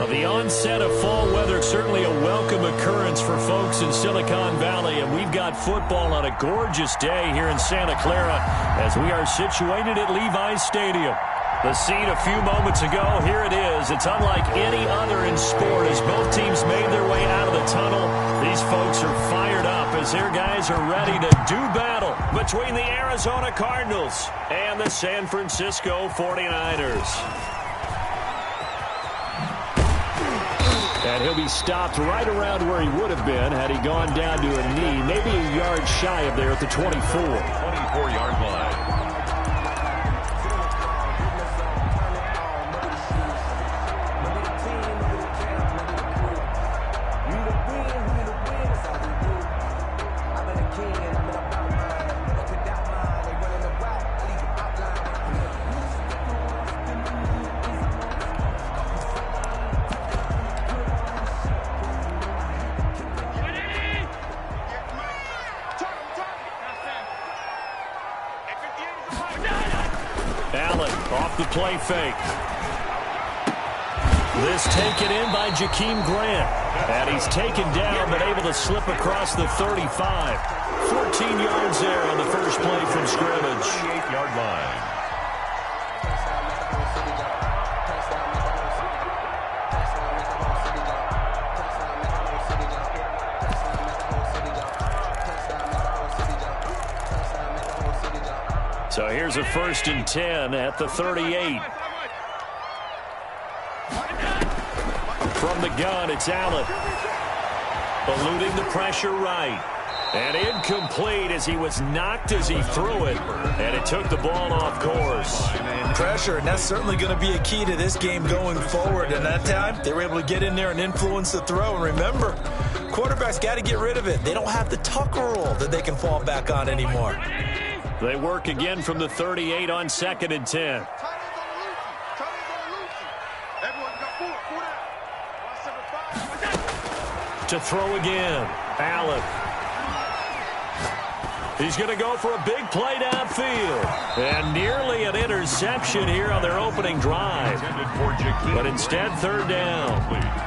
Well, the onset of fall weather, certainly a welcome occurrence for folks in Silicon Valley, and we've got football on a gorgeous day here in Santa Clara as we are situated at Levi's Stadium. The scene a few moments ago, here it is. It's unlike any other in sport as both teams made their way out of the tunnel. These folks are fired up as their guys are ready to do battle between the Arizona Cardinals and the San Francisco 49ers. And he'll be stopped right around where he would have been had he gone down to a knee, maybe a yard shy of there at the 24. 24-yard line. Allen off the play fake. This taken in by Jakeem Grant. And he's taken down but able to slip across the 35. 14 yards there on the first play from scrimmage. 28-yard line. So here's a 1st and 10 at the 38. From the gun, it's Allen. Eluding the pressure right. And incomplete as he was knocked as he threw it. And it took the ball off course. Pressure, and that's certainly going to be a key to this game going forward. And that time, they were able to get in there and influence the throw. And remember, quarterbacks got to get rid of it. They don't have the Tucker rule that they can fall back on anymore. They work again from the 38 on 2nd and 10. To throw again, Allen. He's going to go for a big play downfield. And nearly an interception here on their opening drive. But instead, 3rd down.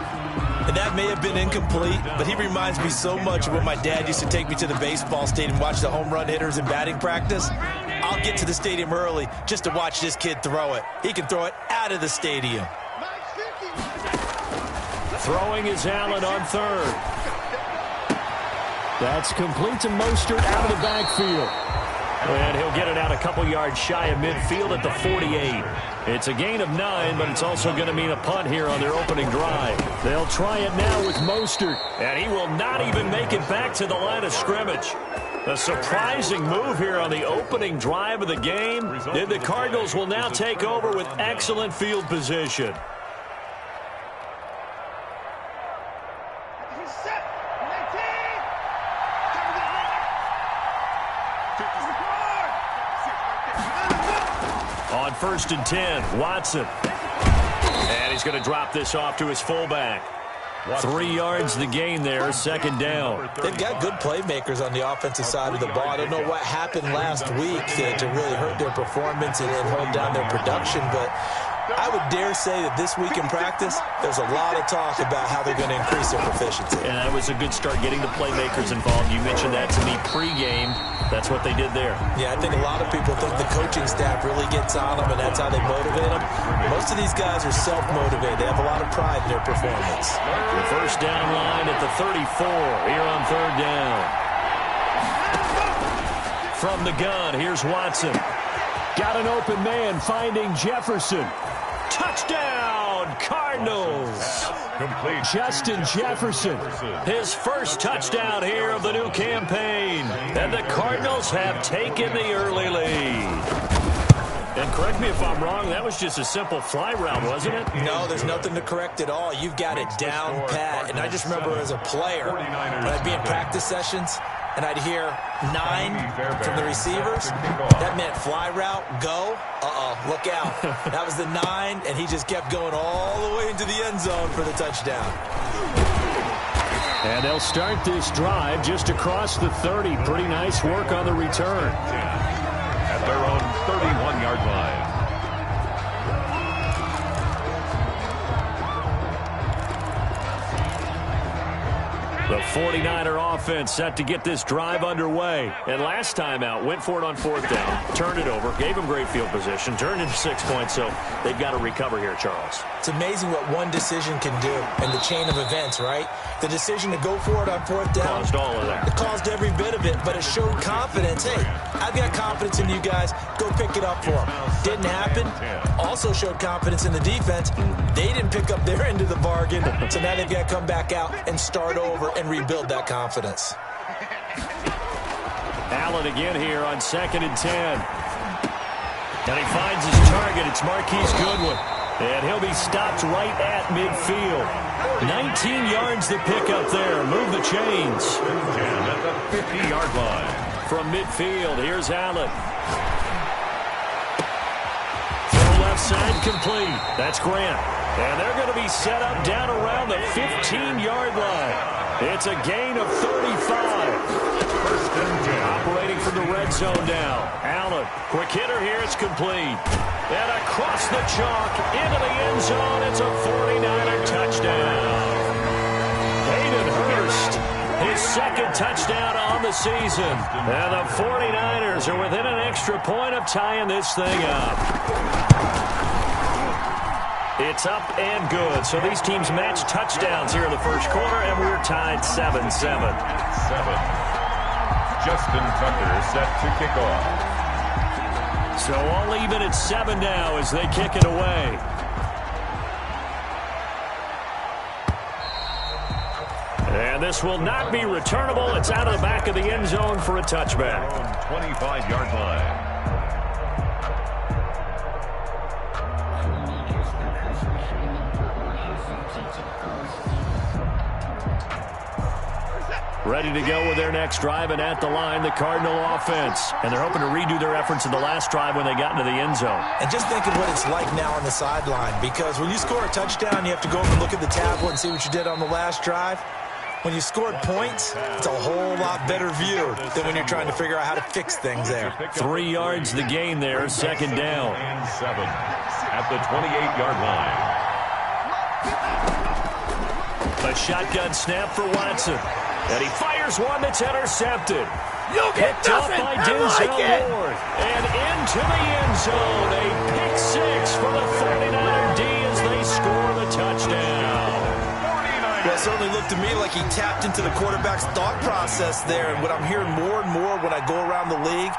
And that may have been incomplete, but he reminds me so much of when my dad used to take me to the baseball stadium and watch the home run hitters in batting practice. I'll get to the stadium early just to watch this kid throw it. He can throw it out of the stadium. Throwing is Allen on 3rd. That's complete to Mostert out of the backfield. And he'll get it out a couple yards shy of midfield at the 48. It's a gain of 9, but it's also going to mean a punt here on their opening drive. They'll try it now with Mostert, and he will not even make it back to the line of scrimmage. A surprising move here on the opening drive of the game. And the Cardinals will now take over with excellent field position. On 1st and 10, Watson. And he's going to drop this off to his fullback. 3 yards the gain there, 2nd down. They've got good playmakers on the offensive side of the ball. I don't know what happened last week to really hurt their performance and hold down their production, but I would dare say that this week in practice, there's a lot of talk about how they're going to increase their proficiency. And that was a good start getting the playmakers involved. You mentioned that to me pregame. That's what they did there. Yeah, I think a lot of people think the coaching staff really gets on them, and that's how they motivate them. Most of these guys are self-motivated. They have a lot of pride in their performance. The 1st down line at the 34 here on 3rd down. From the gun, here's Watson. Got an open man finding Jefferson. Touchdown, Cardinals. Complete. Justin Jefferson, his first touchdown here of the new campaign. And the Cardinals have taken the early lead. And correct me if I'm wrong, that was just a simple fly route, wasn't it? No, there's nothing to correct at all. You've got it down pat. And I just remember as a player, when I'd be in practice sessions, and I'd hear 9 from the receivers. That meant fly route, go. Look out. That was the 9, and he just kept going all the way into the end zone for the touchdown. And they'll start this drive just across the 30. Pretty nice work on the return. At their own 31-yard line. The 49er offense set to get this drive underway. And last time out, went for it on 4th down, turned it over, gave them great field position, turned into 6 points, so they've got to recover here, Charles. It's amazing what one decision can do in the chain of events, right? The decision to go for it on 4th down. Caused all of that. It caused every bit of it, but it showed confidence. Hey, I've got confidence in you guys. Go pick it up for them. Didn't happen. Also showed confidence in the defense. They didn't pick up their end of the bargain, so now they've got to come back out and start over and rebuild that confidence. Allen again here on 2nd and 10. And he finds his target. It's Marquise Goodwin. And he'll be stopped right at midfield. 19 yards to pick up there. Move the chains. At the 50-yard line. From midfield, here's Allen. Throw left side complete. That's Grant. And they're going to be set up down around the 15-yard line. It's a gain of 35. Operating from the red zone now. Allen, quick hitter here. It's complete. And across the chalk, into the end zone. It's a 49er touchdown. Hayden Hurst, his 2nd touchdown on the season. And the 49ers are within an extra point of tying this thing up. It's up and good. So these teams match touchdowns here in the first quarter, and we're tied 7-7. Justin Tucker set to kick off. So all even at 7 now as they kick it away. And this will not be returnable. It's out of the back of the end zone for a touchback. 25-yard line. Ready to go with their next drive, and at the line, the Cardinal offense. And they're hoping to redo their efforts in the last drive when they got into the end zone. And just think of what it's like now on the sideline, because when you score a touchdown, you have to go up and look at the tablet and see what you did on the last drive. When you scored points, it's a whole lot better view than when you're trying to figure out how to fix things there. 3 yards the gain there, 2nd down. And 7 at the 28-yard line. A shotgun snap for Watson. And he fires one that's intercepted. You'll get nothing. By Denzel Ward. And into the end zone. A pick 6 for the 49er D as they score the touchdown. Well, it certainly looked to me like he tapped into the quarterback's thought process there. And what I'm hearing more and more when I go around the league,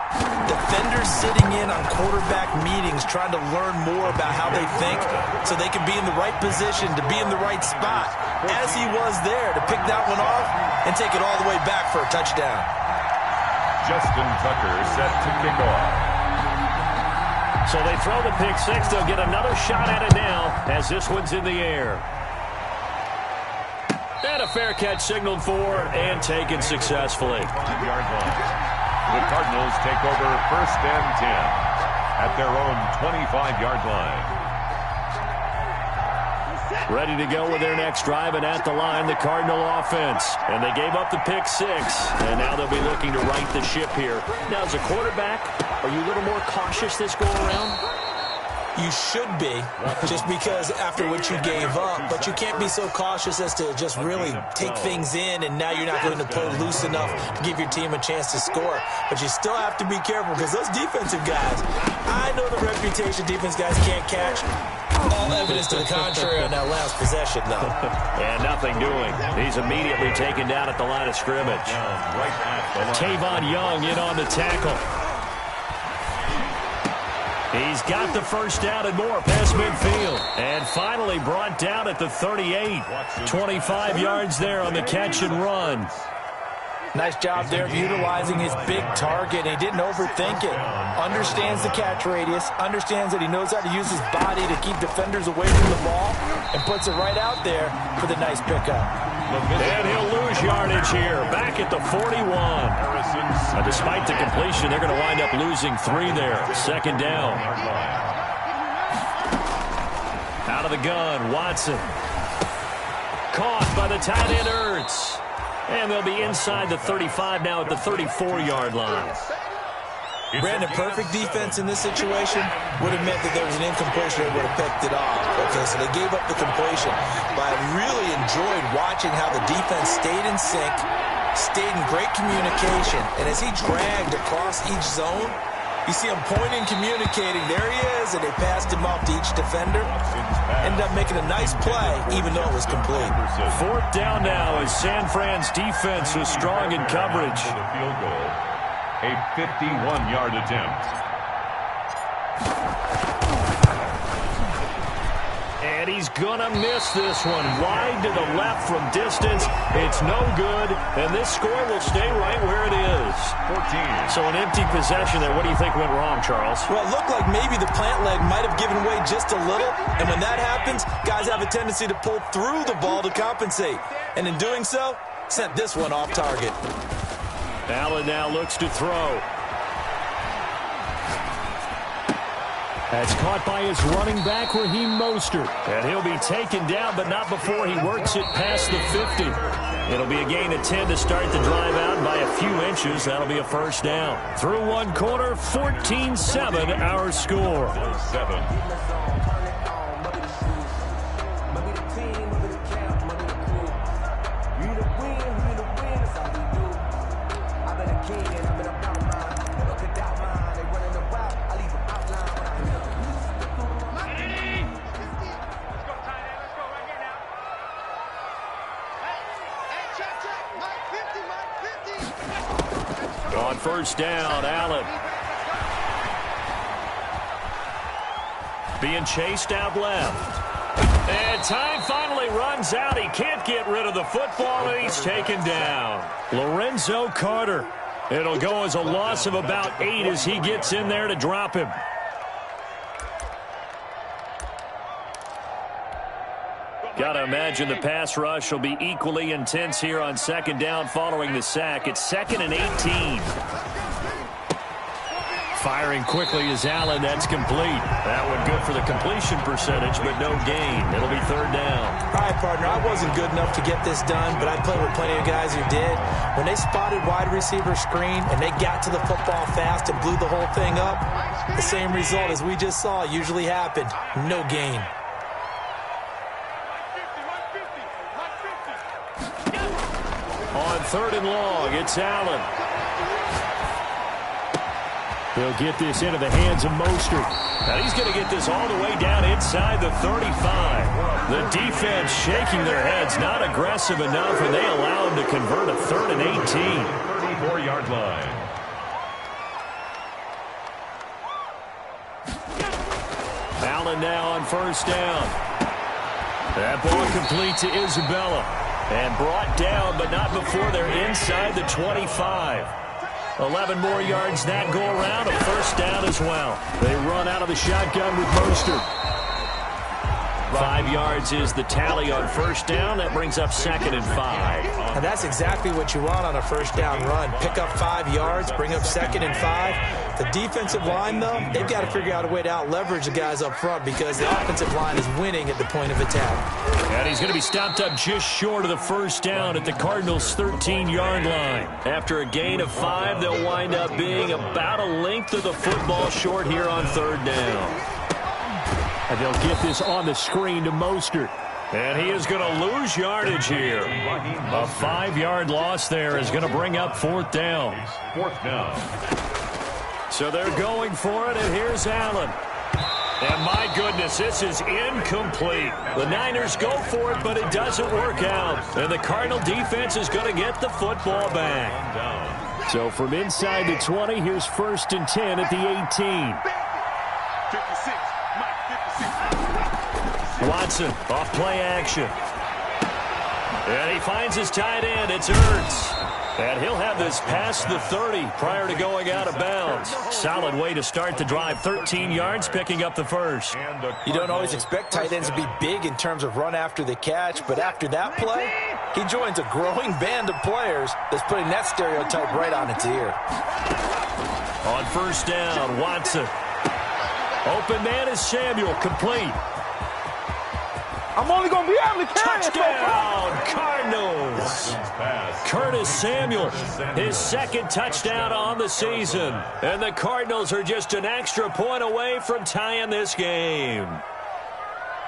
defenders sitting in on quarterback meetings trying to learn more about how they think so they can be in the right position to be in the right spot, as he was there to pick that one off and take it all the way back for a touchdown. Justin Tucker set to kick off. So they throw the pick 6. They'll get another shot at it now as this one's in the air. And a fair catch signaled for and taken successfully. 2-yard line. The Cardinals take over 1st and 10 at their own 25-yard line. Ready to go with their next drive, and at the line, the Cardinal offense. And they gave up the pick 6, and now they'll be looking to right the ship here. Now, as a quarterback, are you a little more cautious this go around? You should be, just because after what you gave up. But you can't be so cautious as to just really take things in, and now you're not going to play loose enough to give your team a chance to score. But you still have to be careful, because those defensive guys, I know the reputation defense guys can't catch. All evidence to the contrary on that last possession, though. And nothing doing. He's immediately taken down at the line of scrimmage. Tavon Young in on the tackle. He's got the first down and more past midfield. And finally brought down at the 38. 25 yards there on the catch and run. Nice job there of utilizing his big target. He didn't overthink it. Understands the catch radius. Understands that he knows how to use his body to keep defenders away from the ball. And puts it right out there for the nice pickup. And he'll lose yardage here. Back at the 41. Despite the completion, they're going to wind up losing 3 there. 2nd down. Out of the gun, Watson. Caught by the tight end, Ertz. And they'll be inside the 35 now at the 34-yard line. Brandon, perfect defense in this situation would have meant that there was an incompletion. They would have picked it off. Okay, so they gave up the completion. But I really enjoyed watching how the defense stayed in sync, stayed in great communication. And as he dragged across each zone, you see him pointing, communicating. There he is, and they passed him off to each defender. Ended up making a nice play, even though it was complete. 4th down now as San Fran's defense was strong in coverage. Field goal. A 51-yard attempt. And he's going to miss this one. Wide to the left from distance. It's no good. And this score will stay right where it is. 14. So an empty possession there. What do you think went wrong, Charles? Well, it looked like maybe the plant leg might have given way just a little. And when that happens, guys have a tendency to pull through the ball to compensate. And in doing so, sent this one off target. Allen now looks to throw. That's caught by his running back, Raheem Mostert. And he'll be taken down, but not before he works it past the 50. It'll be a gain of 10 to start the drive out by a few inches. That'll be a first down. Through one quarter, 14-7 our score. 7. On first down, Allen. Being chased out left. And time finally runs out. He can't get rid of the football, and he's taken down. Lorenzo Carter. It'll go as a loss of about 8 as he gets in there to drop him. Got to imagine the pass rush will be equally intense here on second down following the sack. It's 2nd and 18. Firing quickly is Allen. That's complete. That one good for the completion percentage, but no gain. It'll be 3rd down. All right, partner, I wasn't good enough to get this done, but I played with plenty of guys who did. When they spotted wide receiver screen and they got to the football fast and blew the whole thing up, the same result as we just saw usually happened. No gain. On 3rd and long, it's Allen. They'll get this into the hands of Mostert. Now he's going to get this all the way down inside the 35. The defense shaking their heads, not aggressive enough, and they allow him to convert a 3rd and 18. 34-yard line. Allen now on first down. That ball complete to Isabella. And brought down, but not before they're inside the 25. 11 more yards that go around, a first down as well. They run out of the shotgun with Mostert. 5 yards is the tally on first down. That brings up 2nd and 5. And that's exactly what you want on a first down run. Pick up 5 yards, bring up 2nd and 5. The defensive line, though, they've got to figure out a way to out-leverage the guys up front because the offensive line is winning at the point of attack. And he's going to be stopped up just short of the first down at the Cardinals' 13-yard line. After a gain of 5, they'll wind up being about a length of the football short here on 3rd down. And they'll get this on the screen to Mostert. And he is going to lose yardage here. A 5-yard loss there is going to bring up 4th down. 4th down. So they're going for it, and here's Allen. And my goodness, this is incomplete. The Niners go for it, but it doesn't work out. And the Cardinal defense is going to get the football back. So from inside the 20, here's 1st and 10 at the 18. Watson off play action. And he finds his tight end. It's Ertz. And he'll have this past the 30 prior to going out of bounds. Solid way to start the drive. 13 yards, picking up the first. You don't always expect tight ends to be big in terms of run after the catch, but after that play, he joins a growing band of players that's putting that stereotype right on its ear. On first down, Watson. Open man is Samuel, complete. I'm only going to be able to carry it so far. Touchdown, Cardinals. Curtis Samuel, his second touchdown on the season. And the Cardinals are just an extra point away from tying this game.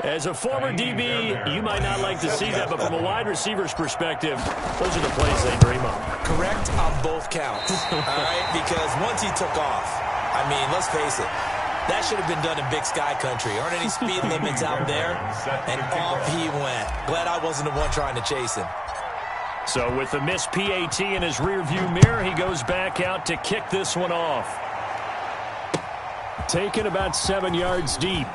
As a former DB, you might not like to see that, but from a wide receiver's perspective, those are the plays they dream of. Correct on both counts, all right? Because once he took off, I mean, let's face it, that should have been done in Big Sky Country. Aren't any speed limits out there? And off he went. Glad I wasn't the one trying to chase him. So with the missed PAT in his rearview mirror, he goes back out to kick this one off. Taken about 7 yards deep.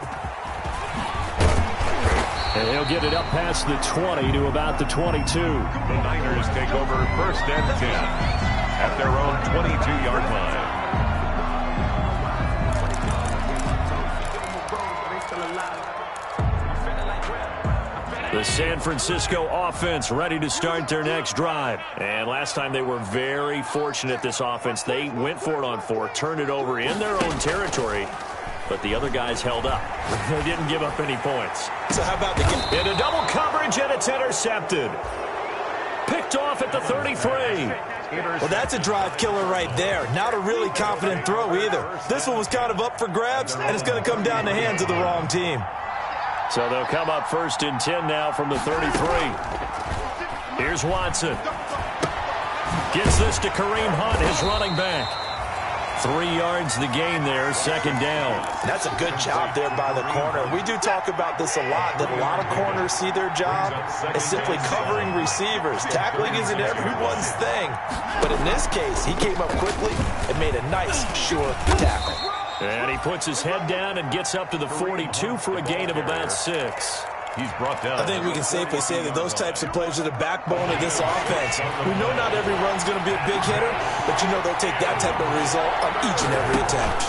And he'll get it up past the 20 to about the 22. The Niners take over 1st and 10 at their own 22-yard line. The San Francisco offense ready to start their next drive. And last time they were very fortunate, this offense. They went for it on 4, turned it over in their own territory, but the other guys held up. They didn't give up any points. So how about the game? In a double coverage, and it's intercepted. Picked off at the 33. Well, that's a drive killer right there. Not a really confident throw either. This one was kind of up for grabs, and it's going to come down the hands of the wrong team. So they'll come up 1st and 10 now from the 33. Here's Watson. Gets this to Kareem Hunt, his running back. 3 yards the gain there, 2nd down. That's a good job there by the corner. We do talk about this a lot, that a lot of corners see their job as simply covering receivers. Tackling isn't everyone's thing. But in this case, he came up quickly and made a nice, sure tackle. And he puts his head down and gets up to the 42 for a gain of about 6. He's brought down. I think we can safely say that those types of plays are the backbone of this offense. We know not every run's going to be a big hitter, but you know they'll take that type of result on each and every attempt.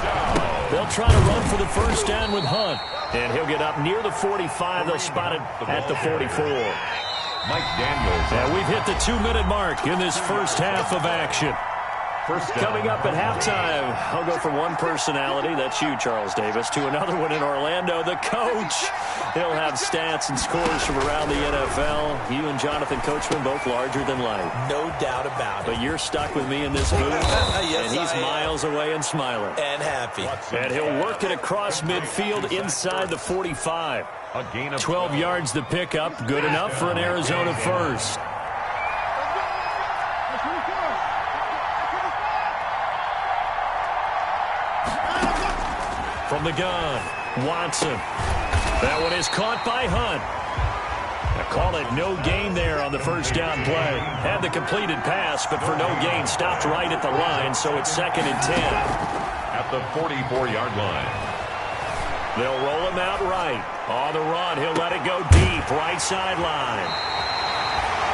They'll try to run for the 1st down with Hunt. And he'll get up near the 45. They'll spot it at the 44. Mike Daniels. And we've hit the 2-minute mark in this first half of action. Coming up at halftime, I'll go from one personality, that's you, Charles Davis, to another one in Orlando, the coach. He'll have stats and scores from around the NFL. You and Jonathan Coachman, both larger than life. No doubt about it. But you're stuck with me in this booth, yes, and he's miles away and smiling. And happy. And he'll work it across midfield inside the 45. 12 yards the pickup, good enough for an Arizona first. From the gun, Watson. That one is caught by Hunt. I call it no gain there on the 1st down play. Had the completed pass, but for no gain, stopped right at the line, so it's 2nd and 10. At the 44-yard line. They'll roll him out right. On the run, he'll let it go deep, right sideline.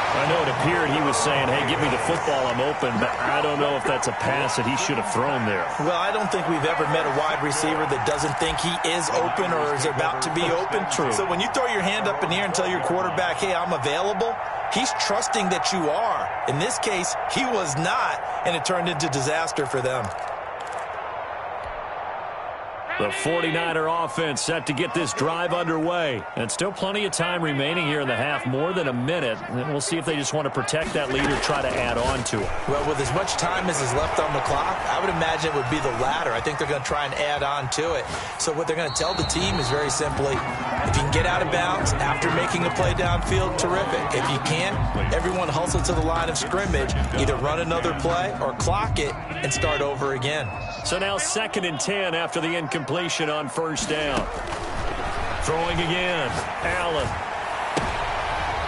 I know it appeared he was saying, hey, give me the football, I'm open, but I don't know if that's a pass that he should have thrown there. Well, I don't think we've ever met a wide receiver that doesn't think he is open or is about to be open. True. So when you throw your hand up in the air and tell your quarterback, hey, I'm available, he's trusting that you are. In this case, he was not, and it turned into disaster for them. The 49er offense set to get this drive underway. And still plenty of time remaining here in the half, more than a minute. And we'll see if they just want to protect that lead or try to add on to it. Well, with as much time as is left on the clock, I would imagine it would be the latter. I think they're going to try and add on to it. So what they're going to tell the team is very simply, if you can get out of bounds after making a play downfield, terrific. If you can't, everyone hustle to the line of scrimmage, either run another play or clock it and start over again. So now 2nd and 10 after the incompletion on 1st down. Throwing again. Allen.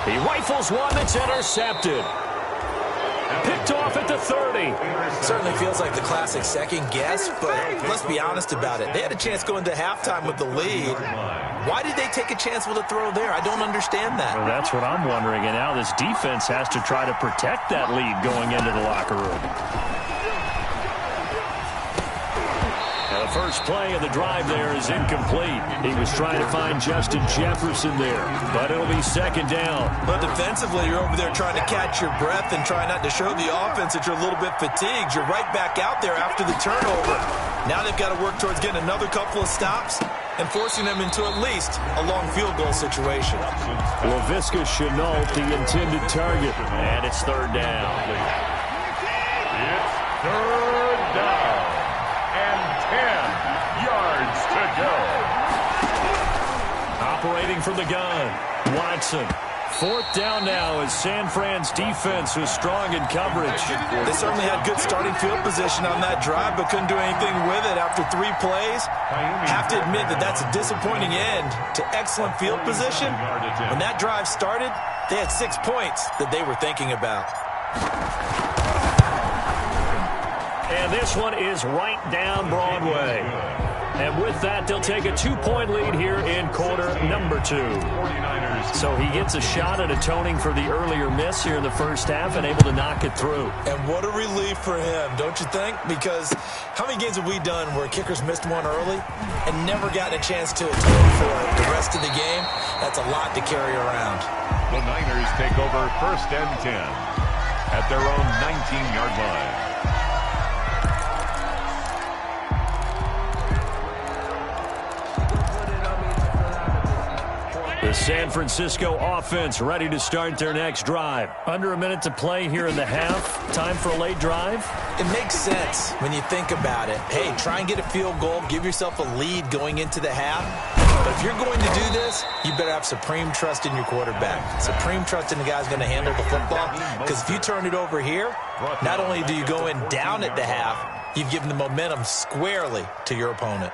He rifles one that's intercepted. Picked off at the 30. Certainly feels like the classic second guess, but let's be honest about it. They had a chance going into halftime with the lead. Why did they take a chance with a throw there? I don't understand that. Well, that's what I'm wondering. And now this defense has to try to protect that lead going into the locker room. Now the first play of the drive there is incomplete. He was trying to find Justin Jefferson there, but it'll be 2nd down. But defensively, you're over there trying to catch your breath and try not to show the offense that you're a little bit fatigued. You're right back out there after the turnover. Now they've got to work towards getting another couple of stops and forcing them into at least a long field goal situation. Laviska Shenault, the intended target. And it's third down. It's third down. And 10 yards to go. Operating from the gun, Watson. Fourth down now as San Fran's defense was strong in coverage. They certainly had good starting field position on that drive, but couldn't do anything with it after 3 plays. Have to admit that that's a disappointing end to excellent field position. When that drive started, they had 6 points that they were thinking about. And this one is right down Broadway. And with that, they'll take a 2-point lead here in quarter number 2. So he gets a shot at atoning for the earlier miss here in the first half and able to knock it through. And what a relief for him, don't you think? Because how many games have we done where kickers missed one early and never gotten a chance to atone for it the rest of the game? That's a lot to carry around. The Niners take over first and 10 at their own 19-yard line. The San Francisco offense ready to start their next drive. Under a minute to play here in the half. Time for a late drive. It makes sense when you think about it. Hey, try and get a field goal. Give yourself a lead going into the half. But if you're going to do this, you better have supreme trust in your quarterback. Supreme trust in the guy's going to handle the football. Because if you turn it over here, not only do you go in down at the half, you've given the momentum squarely to your opponent.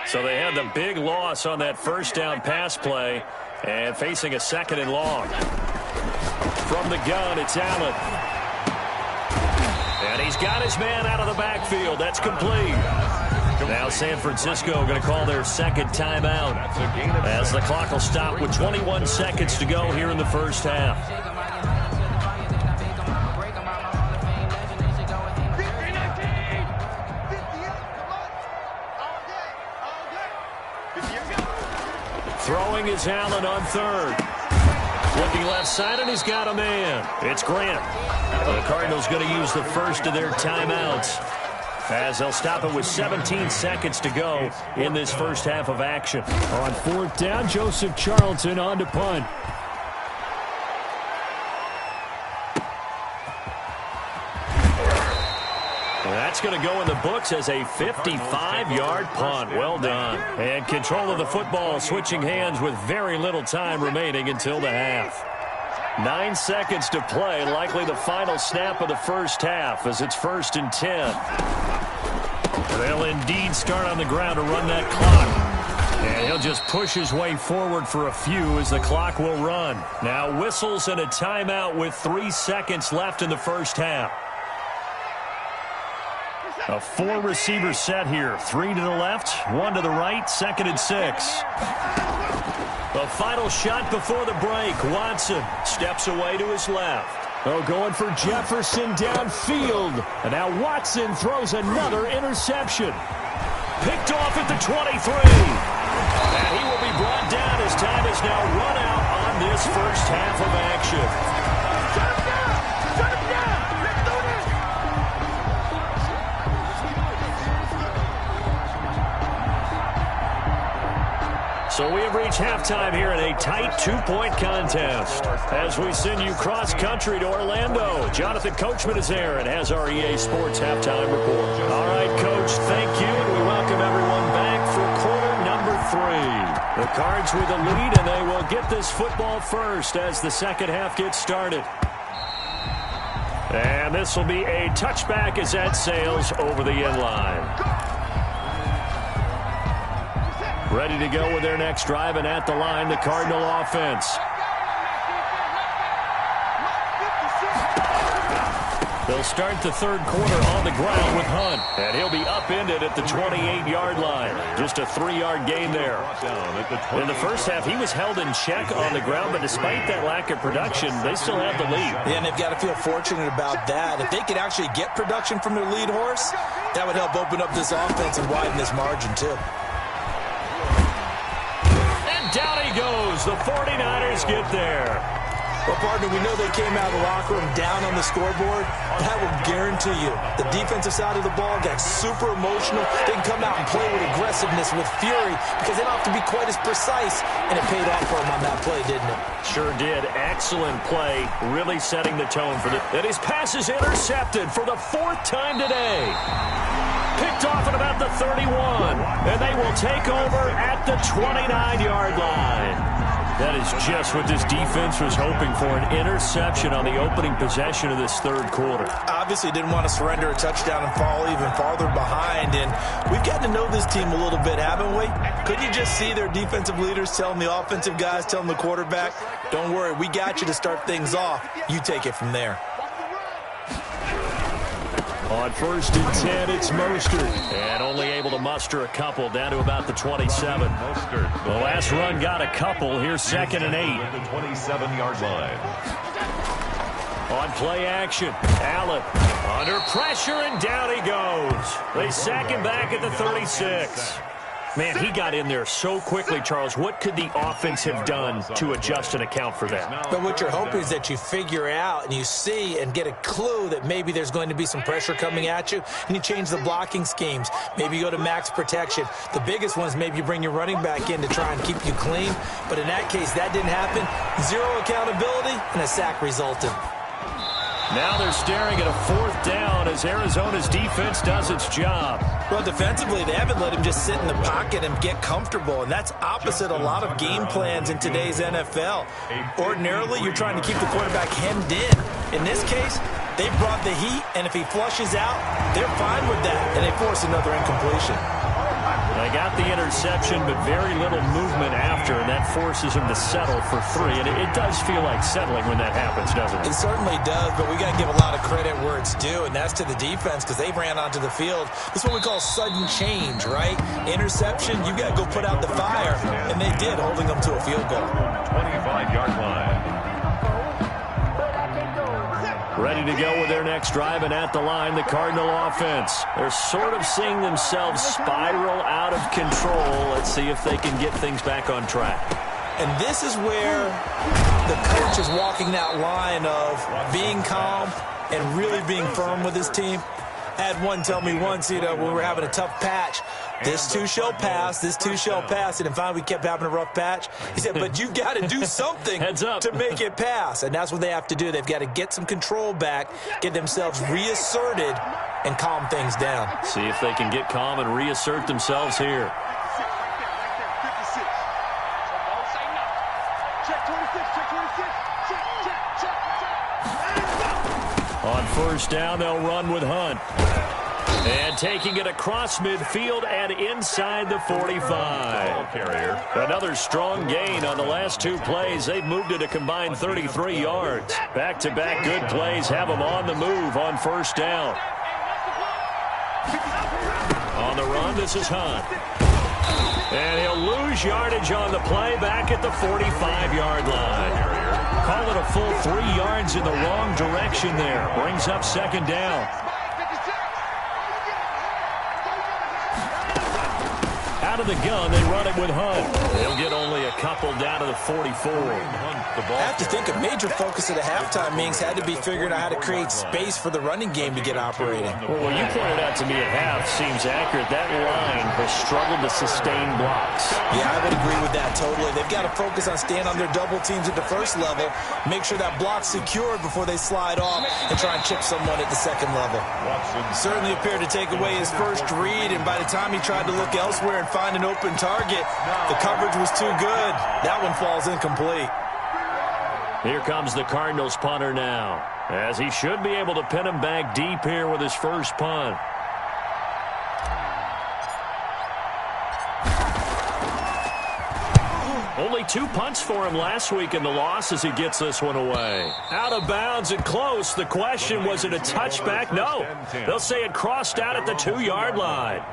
So they had the big loss on that first down pass play and facing a 2nd and long. From the gun, it's Allen. And he's got his man out of the backfield. That's complete. Now San Francisco going to call their second timeout as the clock will stop with 21 seconds to go here in the first half. Throwing is Allen on third. Looking left side, and he's got a man. It's Grant. The Cardinals going to use the first of their timeouts as they'll stop it with 17 seconds to go in this first half of action. On fourth down, Joseph Charlton on to punt. That's going to go in the books as a 55-yard punt. Well done. And control of the football switching hands with very little time remaining until the half. 9 seconds to play, likely the final snap of the first half as it's 1st and 10. They'll indeed start on the ground to run that clock. And he'll just push his way forward for a few as the clock will run. Now whistles and a timeout with 3 seconds left in the first half. A 4-receiver set here. 3 to the left, 1 to the right, 2nd and 6. The final shot before the break. Watson steps away to his left. Oh, going for Jefferson downfield. And now Watson throws another interception. Picked off at the 23. And he will be brought down as time is now run out on this first half of action. So we have reached halftime here in a tight 2-point contest. As we send you cross-country to Orlando, Jonathan Coachman is there and has our EA Sports Halftime Report. All right, Coach, thank you, and we welcome everyone back for quarter number 3. The Cards with a lead, and they will get this football first as the second half gets started. And this will be a touchback as that sails over the end line. Ready to go with their next drive, and at the line, the Cardinal offense. They'll start the third quarter on the ground with Hunt, and he'll be upended at the 28-yard line. Just a 3-yard gain there. In the first half, he was held in check on the ground, but despite that lack of production, they still have the lead. Yeah, and they've got to feel fortunate about that. If they could actually get production from their lead horse, that would help open up this offense and widen this margin, too. Down he goes. The 49ers get there. Well, partner, we know they came out of the locker room down on the scoreboard, but I will guarantee you the defensive side of the ball got super emotional. They can come out and play with aggressiveness, with fury, because they don't have to be quite as precise, and it paid off for them on that play, didn't it? Sure did. Excellent play, really setting the tone for the... And his pass is intercepted for the 4th time today. Picked off at about the 31, and they will take over at the 29-yard line. That is just what this defense was hoping for, an interception on the opening possession of this 3rd quarter. Obviously didn't want to surrender a touchdown and fall even farther behind, and we've gotten to know this team a little bit, haven't we? Couldn't you just see their defensive leaders telling the offensive guys, telling the quarterback, don't worry, we got you to start things off. You take it from there. On 1st and 10, it's Mostert. And only able to muster a couple down to about the 27. Mostert. The last run got a couple. Here's 2nd and 8. At the 27-yard line. On play action, Allen under pressure, and down he goes. They sack him back at the 36. Man, he got in there so quickly, Charles. What could the offense have done to adjust and account for that? But what you're hoping is that you figure out and you see and get a clue that maybe there's going to be some pressure coming at you, and you change the blocking schemes. Maybe you go to max protection. The biggest one is maybe you bring your running back in to try and keep you clean. But in that case, that didn't happen. 0 accountability, and a sack resulted. Now they're staring at a 4th down as Arizona's defense does its job. Well, defensively, they haven't let him just sit in the pocket and get comfortable, and that's opposite a lot of game plans in today's NFL. Ordinarily, you're trying to keep the quarterback hemmed in. In this case, they brought the heat, and if he flushes out, they're fine with that, and they force another incompletion. They got the interception, but very little movement after, and that forces him to settle for 3. And it does feel like settling when that happens, doesn't it? It certainly does, but we got to give a lot of credit where it's due, and that's to the defense because they ran onto the field. This is what we call sudden change, right? Interception, you got to go put out the fire, and they did, holding them to a field goal. 25-yard line. Ready to go with their next drive, and at the line, the Cardinal offense. They're sort of seeing themselves spiral out of control. Let's see if they can get things back on track. And this is where the coach is walking that line of being calm and really being firm with his team. I had one tell me once, when we were having a tough patch, this too shall pass, this too shall pass. And finally we kept having a rough patch. He said, but you got to do something to make it pass. And that's what they have to do. They've got to get some control back, get themselves reasserted, and calm things down. See if they can get calm and reassert themselves here. On 1st down, they'll run with Hunt. And taking it across midfield and inside the 45. Another strong gain on the last 2 plays. They've moved it a combined 33 yards. Back-to-back good plays have them on the move on 1st down. On the run, this is Hunt. And he'll lose yardage on the play back at the 45-yard line. Call it a full 3 yards in the wrong direction there. Brings up 2nd down. Out of the gun, they run it with Hunt. They'll get only a couple down to the 44. I have to think a major focus of the halftime meetings had to be figuring out how to create space for the running game to get operating. Well, what you pointed out to me at half seems accurate. That line has struggled to sustain blocks. Yeah, I would agree with that totally. They've got to focus on staying on their double teams at the first level, make sure that block's secured before they slide off and try and chip someone at the second level. Certainly appeared to take away his first read, and by the time he tried to look elsewhere and find an open target, the coverage was too good. That one falls incomplete. Here comes the Cardinals punter now, as he should be able to pin him back deep here with his first punt. Only 2 punts for him last week in the loss as he gets this one away. Out of bounds and close. The question, was it a touchback? No. They'll say it crossed out at the 2-yard line.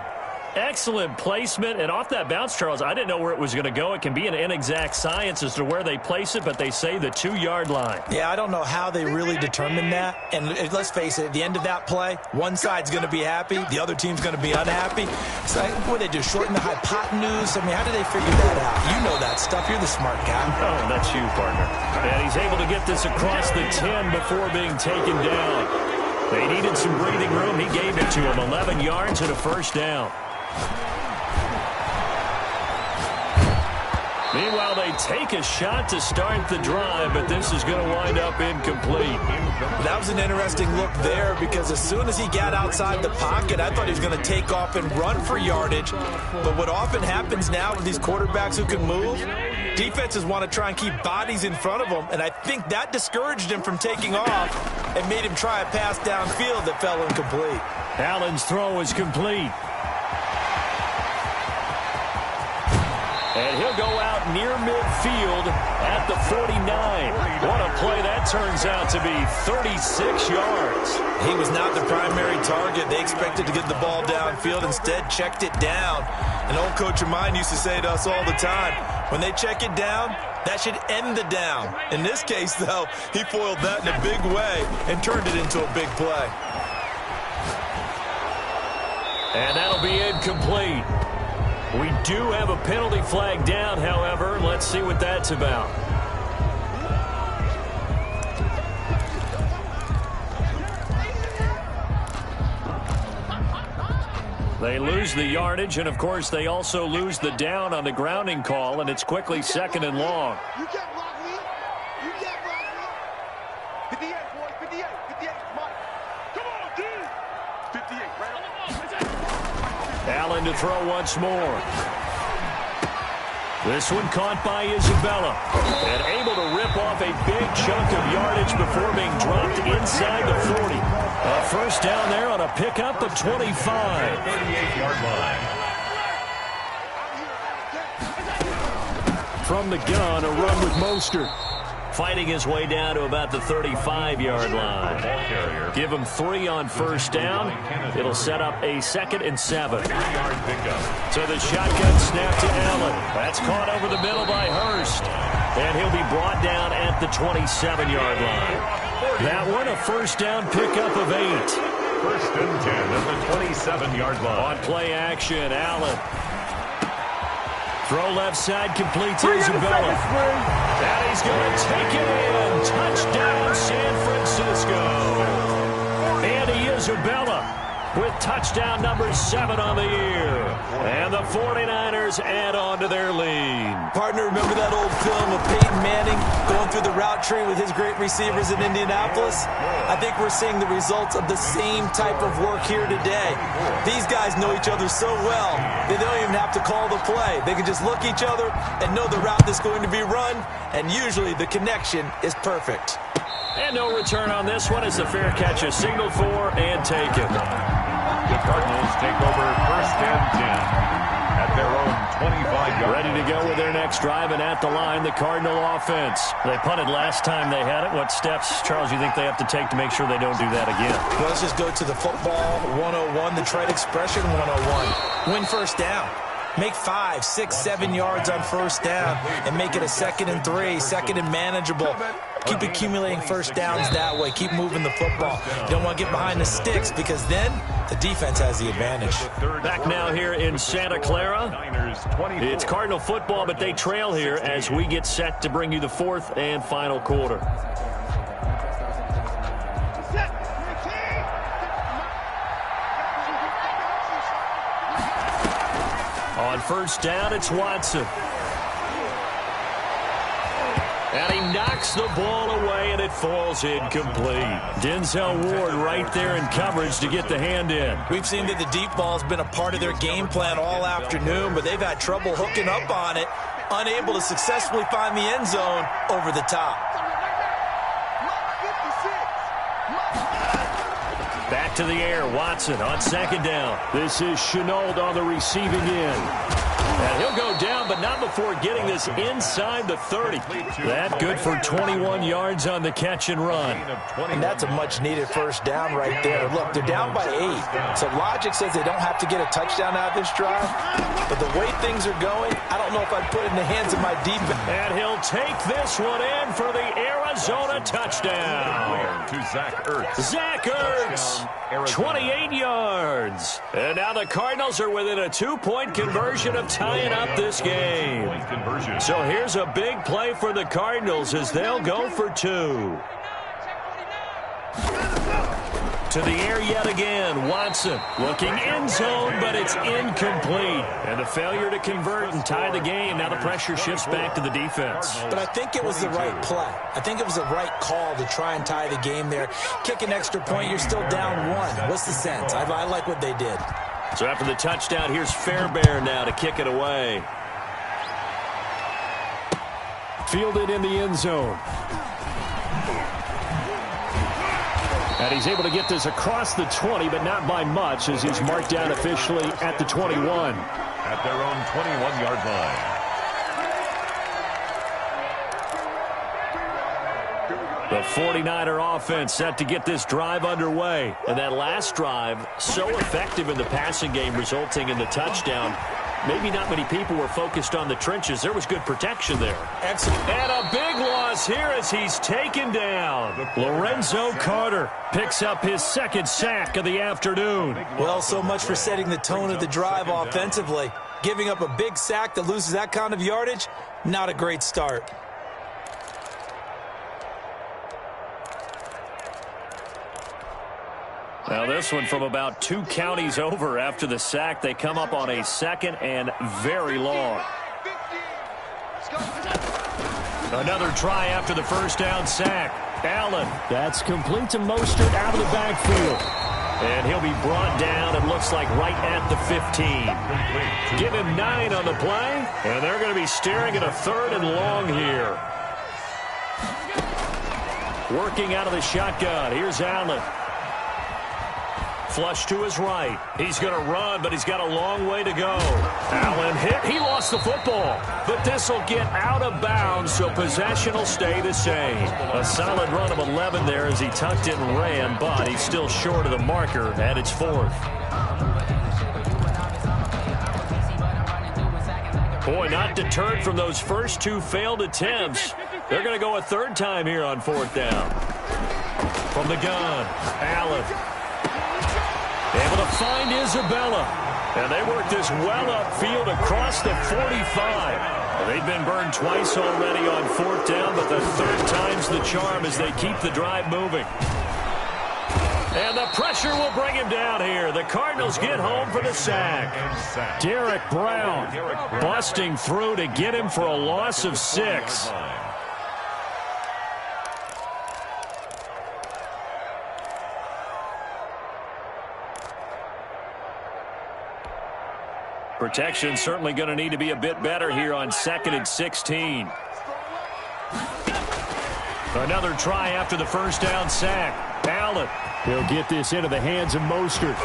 Excellent placement, and off that bounce, Charles, I didn't know where it was going to go. It can be an inexact science as to where they place it, but they say the 2-yard line. Yeah, I don't know how they really determined that. And let's face it, at the end of that play, one side's going to be happy, the other team's going to be unhappy. So what they do, shorten the hypotenuse? I mean, how did they figure that out? You know that stuff. You're the smart guy. Oh, that's you, partner. And he's able to get this across the 10 before being taken down. They needed some breathing room. He gave it to him. 11 yards and a first down. Meanwhile, they take a shot to start the drive, but this is going to wind up incomplete. That was an interesting look there because as soon as he got outside the pocket, I thought he was going to take off and run for yardage. But what often happens now with these quarterbacks who can move, defenses want to try and keep bodies in front of them, and I think that discouraged him from taking off and made him try a pass downfield that fell incomplete. Allen's throw is complete. And he'll go out near midfield at the 49. What a play that turns out to be, 36 yards. He was not the primary target. They expected to get the ball downfield. Instead, checked it down. An old coach of mine used to say to us all the time, when they check it down, that should end the down. In this case, though, he foiled that in a big way and turned it into a big play. And that'll be incomplete. We do have a penalty flag down, however. Let's see what that's about. They lose the yardage, and, of course, they also lose the down on the grounding call, and it's quickly 2nd and long. You can't block me. You can't block me. 58, boy. 58. 58. Come on. Come on, dude. 58. Right on the ball. Allen to throw once more. This one caught by Isabella. And able to rip off a big chunk of yardage before being dropped inside the 40. A first down there on a pickup of 25. 38-yard line. From the gun, a run with Mostert. Fighting his way down to about the 35-yard line. Give him 3 on first down. It'll set up a 2nd and 7. 3-yard pickup. So the shotgun snap to Allen. That's caught over the middle by Hurst. And he'll be brought down at the 27-yard line. That one, a first down pickup of 8. 1st and 10 at the 27-yard line. On play action, Allen. Throw left side, completes Isabella. And he's going to take it in. Touchdown, San Francisco. Andy Isabella with touchdown number 7 on the year. And the 49ers add on to their lead. Partner, remember that old film of Peyton Manning going through the route tree with his great receivers in Indianapolis? I think we're seeing the results of the same type of work here today. These guys know each other so well, they don't even have to call the play. They can just look each other and know the route that's going to be run, and usually the connection is perfect. And no return on this one as the fair catch is signaled for and taken. The Cardinals take over 1st and 10 at their own 25-yard. Ready to go with their next drive, and at the line, the Cardinal offense. They punted last time they had it. What steps, Charles, you think they have to take to make sure they don't do that again? Well, let's just go to the football 101, the trade expression 101. Win first down. Make 5, 6, 7 yards on first down and make it a 2nd and 3, 2nd and manageable. Keep accumulating first downs that way. Keep moving the football. You don't want to get behind the sticks because then the defense has the advantage. Back now here in Santa Clara. It's Cardinal football, but they trail here as we get set to bring you the 4th and final quarter. On first down, it's Watson. And he knocks the ball away, and it falls incomplete. Denzel Ward right there in coverage to get the hand in. We've seen that the deep ball's been a part of their game plan all afternoon, but they've had trouble hooking up on it, unable to successfully find the end zone over the top. Back to the air, Watson on 2nd down. This is Shenault on the receiving end. And he'll go down, but not before getting this inside the 30. That good for 21 yards on the catch and run. And that's a much-needed first down right there. Look, they're down by 8. So logic says they don't have to get a touchdown out of this drive. But the way things are going, I don't know if I'd put it in the hands of my defense. And he'll take this one in for the Arizona touchdown. To Zach Ertz. Zach Ertz, 28 yards. And now the Cardinals are within a 2-point conversion of tying up this game. So here's a big play for the Cardinals as they'll go for 2. To the air yet again. Watson looking end zone, but it's incomplete. And the failure to convert and tie the game. Now the pressure shifts back to the defense. But I think it was the right play. I think it was the right call to try and tie the game there. Kick an extra point, you're still down 1. What's the sense? I like what they did. So after the touchdown, here's Fairbairn now to kick it away. Fielded in the end zone. And he's able to get this across the 20, but not by much, as he's marked down officially at the 21. At their own 21-yard line. The 49er offense set to get this drive underway. And that last drive, so effective in the passing game, resulting in the touchdown. Maybe not many people were focused on the trenches. There was good protection there. Excellent. And a big loss here as he's taken down. Lorenzo Carter picks up his second sack of the afternoon. Well, so much for setting the tone of the drive offensively. Giving up a big sack that loses that kind of yardage, not a great start. Now this one from about 2 counties over after the sack. They come up on a 2nd and very long. Another try after the first down sack. Allen, that's complete to Mostert out of the backfield. And he'll be brought down, it looks like, right at the 15. Give him 9 on the play, and they're going to be staring at a 3rd and long here. Working out of the shotgun. Here's Allen. Flush to his right. He's going to run, but he's got a long way to go. Allen hit. He lost the football. But this will get out of bounds, so possession will stay the same. A solid run of 11 there as he tucked it and ran, but he's still short of the marker at its 4th. Boy, not deterred from those first 2 failed attempts. They're going to go a 3rd time here on 4th down. From the gun, Allen. Able to find Isabella. And they work this well upfield across the 45. They've been burned twice already on 4th down, but the 3rd time's the charm as they keep the drive moving. And the pressure will bring him down here. The Cardinals get home for the sack. Derek Brown busting through to get him for a loss of 6. Protection certainly going to need to be a bit better here on 2nd and 16. Another try after the first down sack. Allen. He'll get this into the hands of Mostert.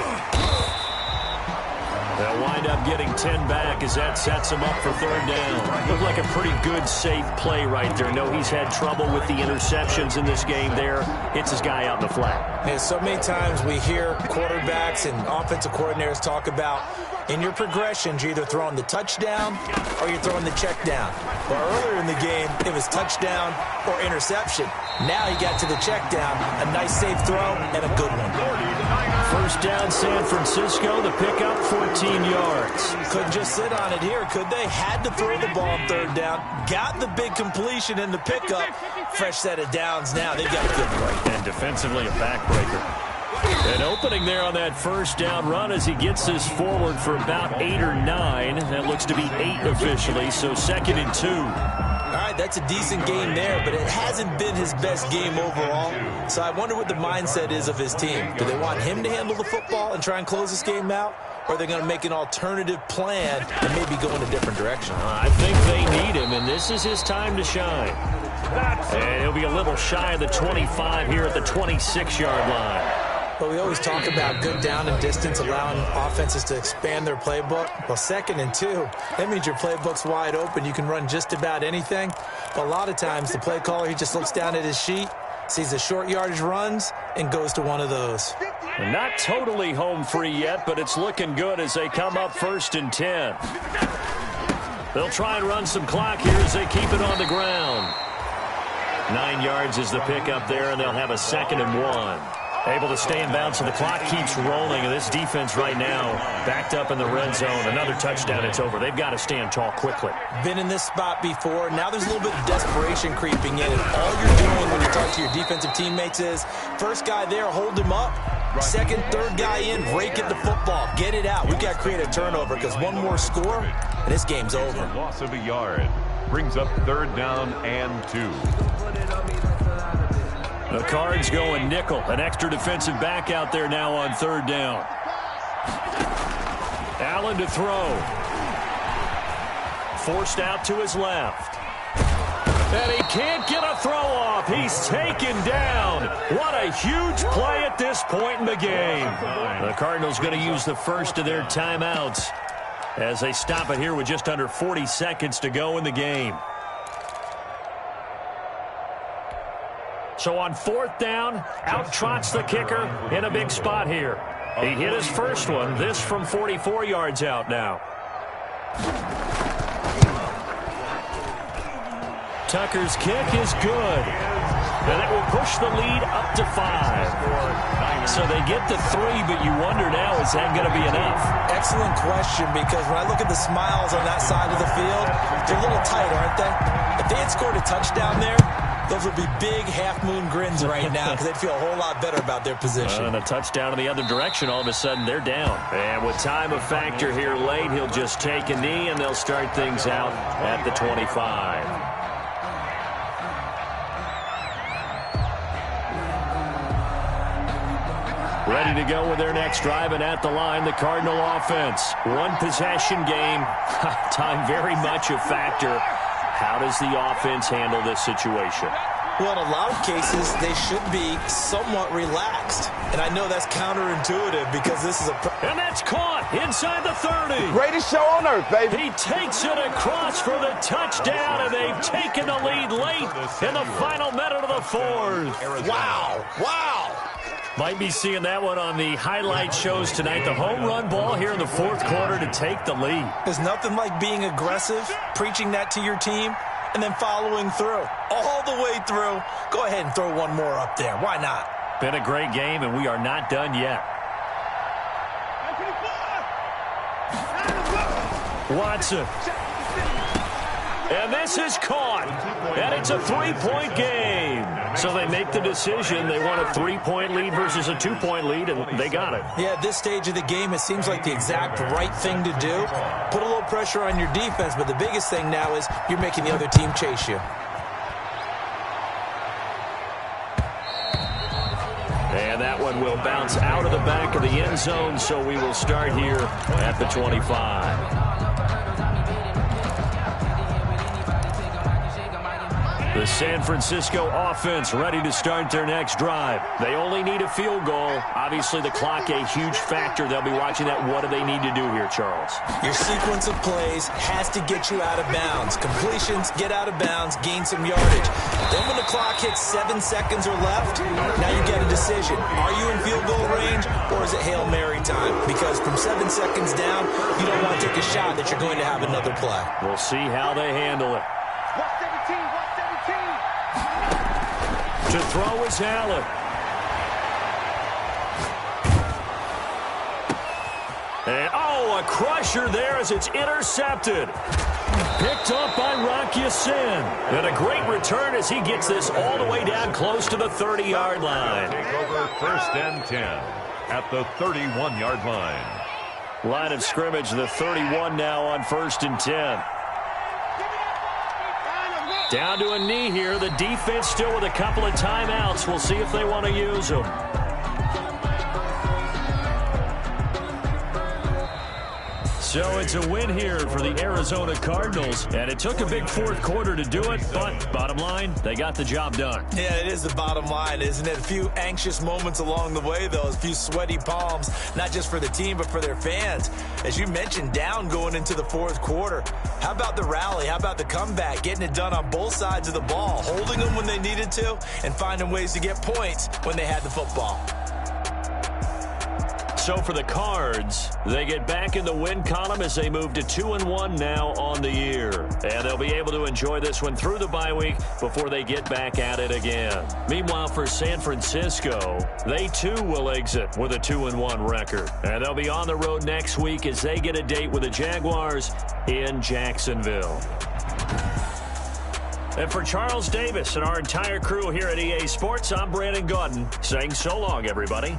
They'll wind up getting 10 back as that sets him up for 3rd down. Looked like a pretty good, safe play right there. No, he's had trouble with the interceptions in this game there. Hits his guy out in the flat. Yeah, so many times we hear quarterbacks and offensive coordinators talk about in your progressions, you're either throwing the touchdown or you're throwing the check down. Well, earlier in the game, it was touchdown or interception. Now he got to the check down, a nice safe throw, and a good one. First down, San Francisco, the pickup, 14 yards. Couldn't just sit on it here, could they? Had to throw the ball on 3rd down. Got the big completion in the pickup. Fresh set of downs now. They've got a good break. And defensively, a backbreaker. An opening there on that first down run as he gets this forward for about 8 or 9. That looks to be 8 officially, so 2nd and 2. All right, that's a decent game there, but it hasn't been his best game overall. So I wonder what the mindset is of his team. Do they want him to handle the football and try and close this game out? Or are they going to make an alternative plan and maybe go in a different direction? I think they need him, and this is his time to shine. And he'll be a little shy of the 25 here at the 26-yard line. Well, we always talk about good down and distance, allowing offenses to expand their playbook. Well, 2nd and 2, that means your playbook's wide open. You can run just about anything. But a lot of times, the play caller, he just looks down at his sheet, sees the short yardage runs, and goes to one of those. Not totally home free yet, but it's looking good as they come up 1st and 10. They'll try and run some clock here as they keep it on the ground. 9 yards is the pickup there, and they'll have a 2nd and 1. Able to stay in bounds, so the clock keeps rolling. And this defense right now backed up in the red zone. Another touchdown, it's over. They've got to stand tall quickly. Been in this spot before. Now there's a little bit of desperation creeping in. And all you're doing when you talk to your defensive teammates is, first guy there, hold him up. 2nd, 3rd guy in, rake at the football. Get it out. We've got to create a turnover because one more score, and this game's over. Loss of a yard brings up 3rd down and 2. The Cards going nickel. An extra defensive back out there now on 3rd down. Allen to throw. Forced out to his left. And he can't get a throw off. He's taken down. What a huge play at this point in the game. The Cardinals going to use the first of their timeouts as they stop it here with just under 40 seconds to go in the game. So on 4th down, out trots the kicker in a big spot here. He hit his first one. This from 44 yards out now. Tucker's kick is good. And it will push the lead up to 5. So they get to 3, but you wonder now, is that going to be enough? Excellent question, because when I look at the smiles on that side of the field, they're a little tight, aren't they? If they had scored a touchdown there, those would be big half-moon grins right now because they'd feel a whole lot better about their position. And a touchdown in the other direction, all of a sudden they're down. And with time a factor here late, he'll just take a knee and they'll start things out at the 25. Ready to go with their next drive, and at the line, the Cardinal offense. One possession game. Time very much a factor. How does the offense handle this situation? Well, in a lot of cases, they should be somewhat relaxed. And I know that's counterintuitive because this is a... And that's caught inside the 30. Greatest show on earth, baby. He takes it across for the touchdown, and they've taken the lead late in the final minute of the 4th. Wow. Wow. Might be seeing that one on the highlight shows tonight. The home run ball here in the 4th quarter to take the lead. There's nothing like being aggressive, preaching that to your team, and then following through. All the way through. Go ahead and throw one more up there. Why not? Been a great game, and we are not done yet. Watson. And this is caught. And it's a 3-point game. So they make the decision. They want a 3-point lead versus a 2-point lead, and they got it. Yeah, at this stage of the game, it seems like the exact right thing to do. Put a little pressure on your defense, but the biggest thing now is you're making the other team chase you. And that one will bounce out of the back of the end zone, so we will start here at the 25. The San Francisco offense ready to start their next drive. They only need a field goal. Obviously, the clock a huge factor. They'll be watching that. What do they need to do here, Charles? Your sequence of plays has to get you out of bounds. Completions, get out of bounds, gain some yardage. Then when the clock hits 7 seconds or left, now you get a decision. Are you in field goal range, or is it Hail Mary time? Because from 7 seconds down, you don't want to take a shot that you're going to have another play. We'll see how they handle it. To throw is Allen. And, a crusher there as it's intercepted. Picked up by Rock Ya-Sin. And a great return as he gets this all the way down close to the 30-yard line. Take over 1st and 10 at the 31-yard line. Line of scrimmage, the 31 now on 1st and 10. Down to a knee here. The defense still with a couple of timeouts. We'll see if they want to use them. So it's a win here for the Arizona Cardinals, and it took a big fourth quarter to do it, but bottom line, they got the job done. Yeah, it is the bottom line, isn't it? A few anxious moments along the way, though, a few sweaty palms, not just for the team, but for their fans. As you mentioned, down going into the fourth quarter. How about the rally? How about the comeback? Getting it done on both sides of the ball, holding them when they needed to, and finding ways to get points when they had the football. So for the Cards, they get back in the win column as they move to 2-1 now on the year. And they'll be able to enjoy this one through the bye week before they get back at it again. Meanwhile, for San Francisco, they too will exit with a 2-1 record. And they'll be on the road next week as they get a date with the Jaguars in Jacksonville. And for Charles Davis and our entire crew here at EA Sports, I'm Brandon Gaudin saying so long, everybody.